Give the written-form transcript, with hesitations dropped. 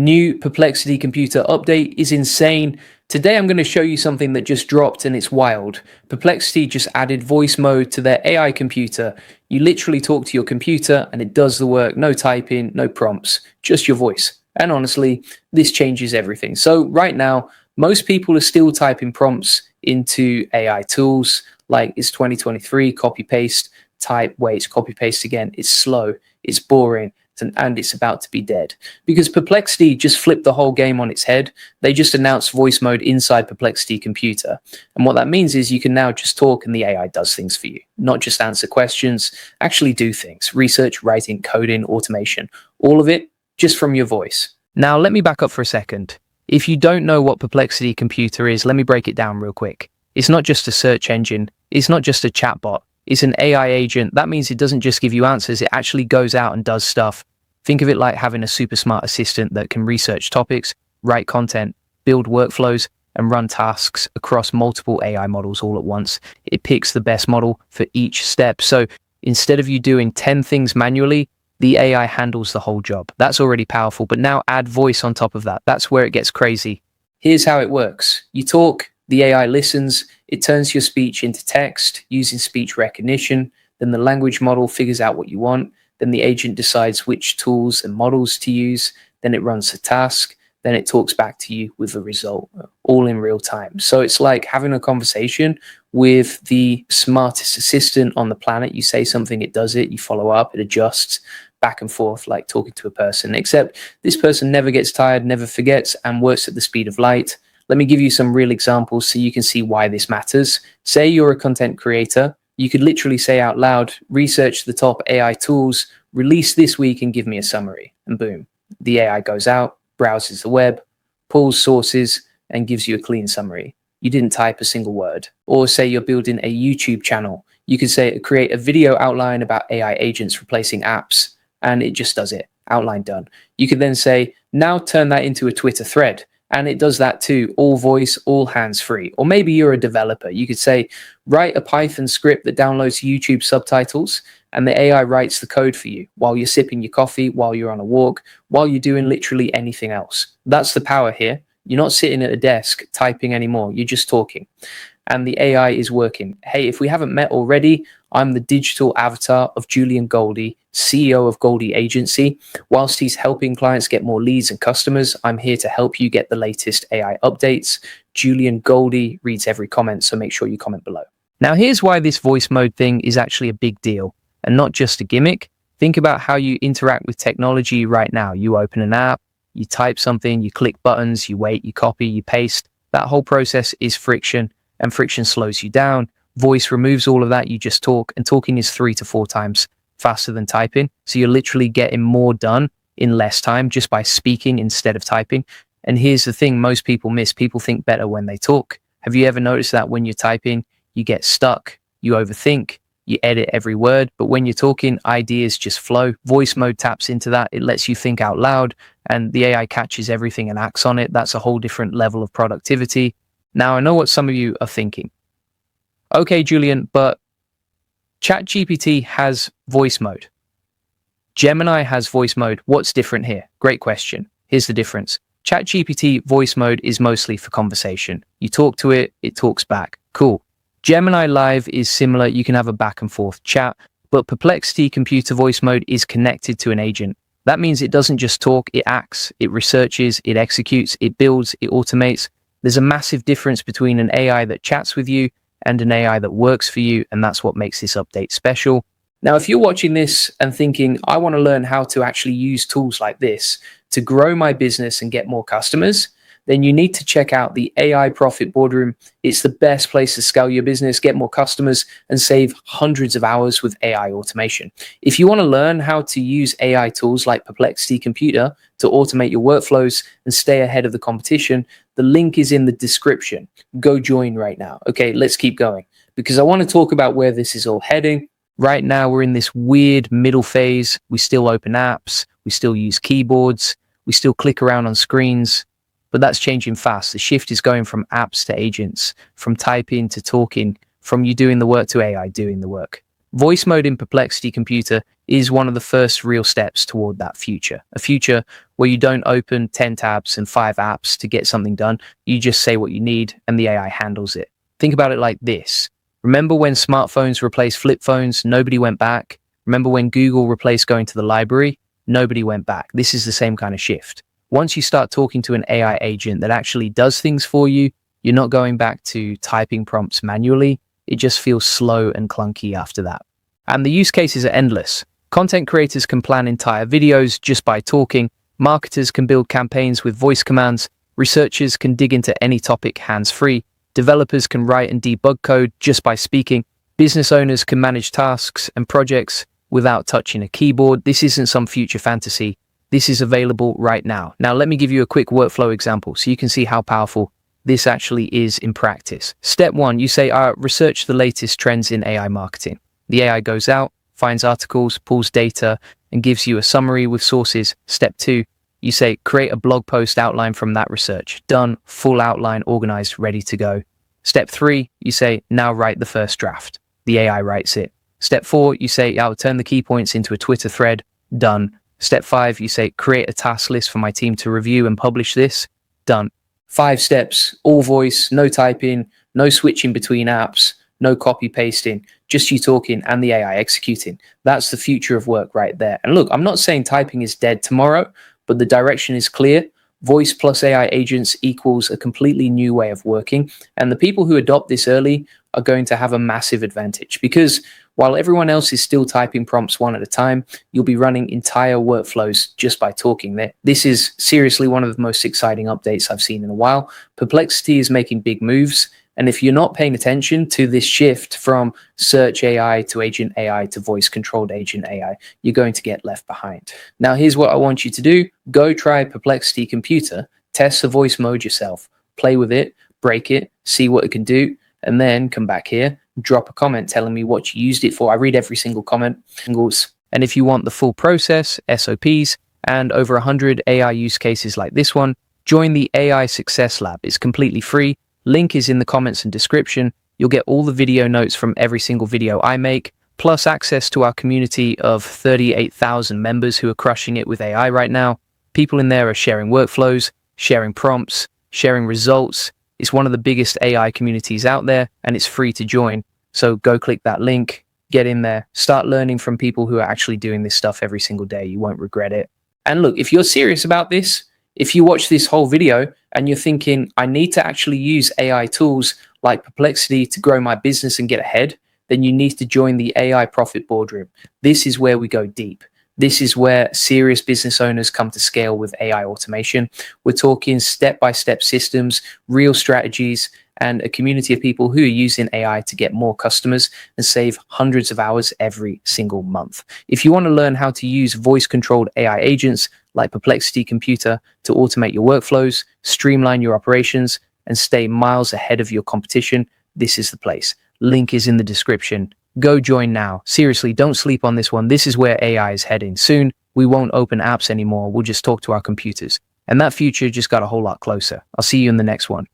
New Perplexity Computer update is insane. Today I'm going to show you something that just dropped and it's wild. Perplexity just added voice mode to their AI computer. You literally talk to your computer and it does the work, no typing, no prompts, just your voice. And honestly, this changes everything. So right now, most people are still typing prompts into AI tools like it's 2023, copy paste, type, wait, copy paste again. It's slow, it's boring, and it's about to be dead. Because Perplexity just flipped the whole game on its head. They just announced voice mode inside Perplexity Computer. And what that means is you can now just talk and the AI does things for you. Not just answer questions, actually do things. Research, writing, coding, automation. All of it just from your voice. Now let me back up for a second. If you don't know what Perplexity Computer is, let me break it down real quick. It's not just a search engine. It's not just a chatbot. It's an AI agent. That means it doesn't just give you answers, it actually goes out and does stuff. Think of it like having a super smart assistant that can research topics, write content, build workflows, and run tasks across multiple AI models all at once. It picks the best model for each step. So instead of you doing 10 things manually, the AI handles the whole job. That's already powerful, but now add voice on top of that. That's where it gets crazy. Here's how it works. You talk, the AI listens, it turns your speech into text using speech recognition, then the language model figures out what you want, then the agent decides which tools and models to use, then it runs the task, then it talks back to you with the result, all in real time. So it's like having a conversation with the smartest assistant on the planet. You say something, it does it, you follow up, it adjusts back and forth like talking to a person, except this person never gets tired, never forgets, and works at the speed of light. Let me give you some real examples so you can see why this matters. Say you're a content creator. You could literally say out loud, research the top AI tools, release this week and give me a summary. And boom, the AI goes out, browses the web, pulls sources, and gives you a clean summary. You didn't type a single word. Or say you're building a YouTube channel. You could say, create a video outline about AI agents replacing apps, and it just does it. Outline done. You could then say, now turn that into a Twitter thread. And it does that too, all voice, all hands-free. Or maybe you're a developer. You could say, write a Python script that downloads YouTube subtitles, and the AI writes the code for you while you're sipping your coffee, while you're on a walk, while you're doing literally anything else. That's the power here. You're not sitting at a desk typing anymore. You're just talking. And the AI is working. Hey, if we haven't met already, I'm the digital avatar of Julian Goldie, CEO of Goldie Agency. Whilst he's helping clients get more leads and customers, I'm here to help you get the latest AI updates. Julian Goldie reads every comment, so make sure you comment below. Now, here's why this voice mode thing is actually a big deal and not just a gimmick. Think about how you interact with technology right now. You open an app, you type something, you click buttons, you wait, you copy, you paste. That whole process is friction, and friction slows you down. Voice removes all of that. You just talk, and talking is 3 to 4 times faster than typing. So you're literally getting more done in less time just by speaking instead of typing. And here's the thing most people miss. People think better when they talk. Have you ever noticed that when you're typing, you get stuck, you overthink, you edit every word, but when you're talking, ideas just flow. Voice mode taps into that. It lets you think out loud, and the AI catches everything and acts on it. That's a whole different level of productivity. Now, I know what some of you are thinking. Okay, Julian, but ChatGPT has voice mode. Gemini has voice mode. What's different here? Great question. Here's the difference. ChatGPT voice mode is mostly for conversation. You talk to it, it talks back. Cool. Gemini Live is similar. You can have a back and forth chat, but Perplexity Computer voice mode is connected to an agent. That means it doesn't just talk, it acts, it researches, it executes, it builds, it automates. There's a massive difference between an AI that chats with you and an AI that works for you, and that's what makes this update special. Now, if you're watching this and thinking, I want to learn how to actually use tools like this to grow my business and get more customers, then you need to check out the AI Profit Boardroom. It's the best place to scale your business, get more customers, and save hundreds of hours with AI automation. If you want to learn how to use AI tools like Perplexity Computer to automate your workflows and stay ahead of the competition, the link is in the description. Go join right now. Okay, let's keep going because I want to talk about where this is all heading. Right now, we're in this weird middle phase. We still open apps. We still use keyboards. We still click around on screens. But that's changing fast. The shift is going from apps to agents, from typing to talking, from you doing the work to AI doing the work. Voice mode in Perplexity Computer is one of the first real steps toward that future. A future where you don't open 10 tabs and 5 apps to get something done. You just say what you need and the AI handles it. Think about it like this. Remember when smartphones replaced flip phones, nobody went back? Remember when Google replaced going to the library? Nobody went back. This is the same kind of shift. Once you start talking to an AI agent that actually does things for you, you're not going back to typing prompts manually. It just feels slow and clunky after that. And the use cases are endless. Content creators can plan entire videos just by talking. Marketers can build campaigns with voice commands. Researchers can dig into any topic hands-free. Developers can write and debug code just by speaking. Business owners can manage tasks and projects without touching a keyboard. This isn't some future fantasy. This is available right now. Now, let me give you a quick workflow example so you can see how powerful this actually is in practice. Step 1, you say, research the latest trends in AI marketing. The AI goes out, finds articles, pulls data, and gives you a summary with sources. Step 2, you say, create a blog post outline from that research. Done, full outline, organized, ready to go. Step 3, you say, now write the first draft. The AI writes it. Step 4, you say, I'll turn the key points into a Twitter thread. Done. Step 5, you say, create a task list for my team to review and publish this. Done. 5 steps, all voice, no typing, no switching between apps, no copy pasting, just you talking and the AI executing. That's the future of work right there. And look, I'm not saying typing is dead tomorrow, but the direction is clear. Voice plus AI agents equals a completely new way of working. And the people who adopt this early are going to have a massive advantage because while everyone else is still typing prompts one at a time, you'll be running entire workflows just by talking there. This is seriously one of the most exciting updates I've seen in a while. Perplexity is making big moves. And if you're not paying attention to this shift from search AI to agent AI to voice controlled agent AI, you're going to get left behind. Now, here's what I want you to do. Go try Perplexity Computer, test the voice mode yourself, play with it, break it, see what it can do, and then come back here, drop a comment telling me what you used it for. I read every single comment. And if you want the full process, SOPs, and over 100 AI use cases like this one, join the AI Success Lab. It's completely free. Link is in the comments and description. You'll get all the video notes from every single video I make, plus access to our community of 38,000 members who are crushing it with AI right now. People in there are sharing workflows, sharing prompts, sharing results. It's one of the biggest AI communities out there, and it's free to join. So go click that link, get in there, start learning from people who are actually doing this stuff every single day. You won't regret it. And look, if you're serious about this, if you watch this whole video and you're thinking, I need to actually use AI tools like Perplexity to grow my business and get ahead, then you need to join the AI Profit Boardroom. This is where we go deep. This is where serious business owners come to scale with AI automation. We're talking step-by-step systems, real strategies, and a community of people who are using AI to get more customers and save hundreds of hours every single month. If you want to learn how to use voice-controlled AI agents like Perplexity Computer to automate your workflows, streamline your operations, and stay miles ahead of your competition, this is the place. Link is in the description. Go join now. Seriously, don't sleep on this one. This is where AI is heading. Soon, we won't open apps anymore. We'll just talk to our computers. And that future just got a whole lot closer. I'll see you in the next one.